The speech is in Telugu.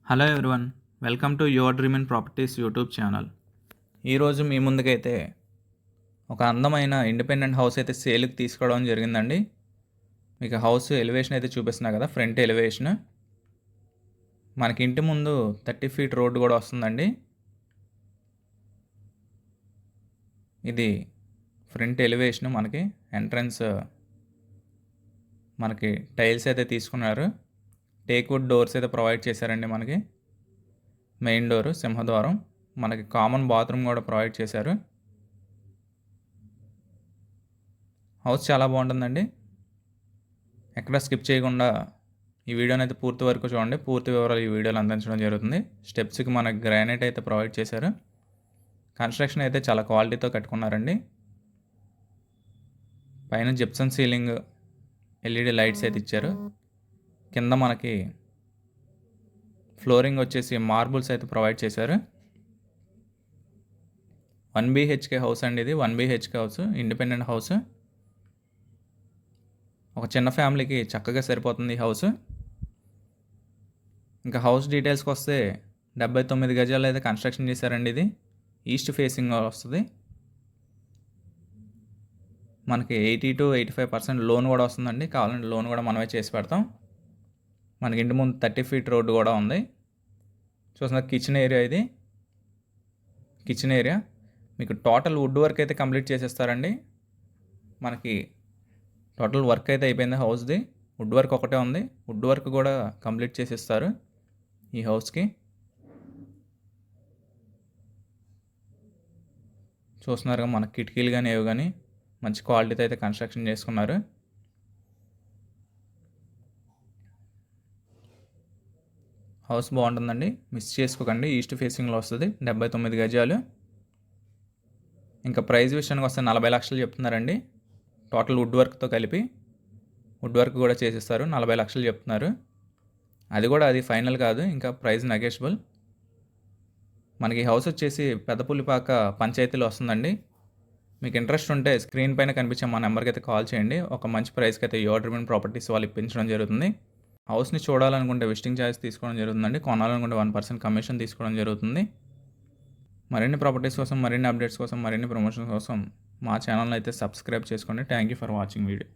Hello everyone, welcome to your dream in properties YouTube channel. ఈరోజు మీ ముందుకైతే ఒక అందమైన ఇండిపెండెంట్ హౌస్ అయితే సేల్కి తీసుకోవడం జరిగిందండి. మీకు హౌస్ ఎలివేషన్ అయితే చూపిస్తున్నా కదా, ఫ్రంట్ ఎలివేషన్. మనకి ఇంటి ముందు 30 ఫీట్ రోడ్డు కూడా వస్తుందండి. ఇది ఫ్రంట్ ఎలివేషన్. మనకి ఎంట్రన్స్ మనకి టైల్స్ అయితే తీసుకున్నారు. టేక్వుడ్ డోర్స్ అయితే ప్రొవైడ్ చేశారండి. మనకి మెయిన్ డోరు సింహద్వారం, మనకి కామన్ బాత్రూమ్ కూడా ప్రొవైడ్ చేశారు. హౌస్ చాలా బాగుంటుందండి. ఎక్కడ స్కిప్ చేయకుండా ఈ వీడియోని అయితే పూర్తి వరకు చూడండి. పూర్తి వివరాలు ఈ వీడియోలో అందించడం జరుగుతుంది. స్టెప్స్కి మనకి గ్రానైట్ అయితే ప్రొవైడ్ చేశారు. కన్స్ట్రక్షన్ అయితే చాలా క్వాలిటీతో కట్టుకున్నారండి. పైన జిప్సన్ సీలింగ్, ఎల్ఈడి లైట్స్ అయితే ఇచ్చారు. కింద మనకి ఫ్లోరింగ్ వచ్చేసి మార్బుల్స్ అయితే ప్రొవైడ్ చేశారు. 1 BHK హౌస్ అండి. ఇది 1 BHK హౌస్, ఇండిపెండెంట్ హౌస్. ఒక చిన్న ఫ్యామిలీకి చక్కగా సరిపోతుంది ఈ హౌస్. ఇంకా హౌస్ డీటెయిల్స్కి వస్తే 79 గజాలు అయితే కన్స్ట్రక్షన్ చేశారండి. ఇది ఈస్ట్ ఫేసింగ్ వస్తుంది. మనకి 80 to 85% లోన్ కూడా వస్తుందండి. కావాలంటే లోన్ కూడా మనమే చేసి పెడతాం. మనకి ఇంటి ముందు 30 ఫీట్ రోడ్డు కూడా ఉంది. చూస్తున్నారు కిచెన్ ఏరియా. ఇది కిచెన్ ఏరియా. మీకు టోటల్ వుడ్ వర్క్ అయితే కంప్లీట్ చేసేస్తారండి. మనకి టోటల్ వర్క్ అయితే అయిపోయింది హౌస్ది. వుడ్ వర్క్ ఒకటే ఉంది. వుడ్ వర్క్ కూడా కంప్లీట్ చేసేస్తారు ఈ హౌస్కి. చూస్తున్నారుగా మనకి కిటికీలు కానీ ఏవి కానీ మంచి క్వాలిటీతో అయితే కన్స్ట్రక్షన్ చేసుకున్నారు. హౌస్ బాగుంటుందండి, మిస్ చేసుకోకండి. ఈస్ట్ ఫేసింగ్లో వస్తుంది, 79 గజాలు. ఇంకా ప్రైస్ విషయానికి వస్తే 40 లక్షలు చెప్తున్నారండి. టోటల్ వుడ్ వర్క్తో కలిపి వుడ్ వర్క్ కూడా చేసేస్తారు. 40 లక్షలు చెప్తున్నారు. అది ఫైనల్ కాదు, ఇంకా ప్రైస్ నెగోషియబుల్. మనకి హౌస్ వచ్చేసి పెద్దపుల్లిపాక పంచాయతీలో వస్తుందండి. మీకు ఇంట్రెస్ట్ ఉంటే స్క్రీన్ పైన కనిపించే మా నెంబర్కి అయితే కాల్ చేయండి. ఒక మంచి ప్రైస్కి అయితే యువర్ డ్రీమ్ ఇన్ ప్రాపర్టీస్ వాళ్ళు ఇప్పించడం జరుగుతుంది. హౌస్ని చూడాలనుకుంటే విజిటింగ్ ఛార్జ్ తీసుకోవడం జరుగుతుందండి. కొనాలనుకుంటే 1% కమిషన్ తీసుకోవడం జరుగుతుంది. మరిన్ని ప్రాపర్టీస్ కోసం, మరిన్ని అప్డేట్స్ కోసం, మరిన్ని ప్రమోషన్స్ కోసం మా ఛానల్ని అయితే సబ్స్క్రైబ్ చేసుకోండి. Thank you for watching video.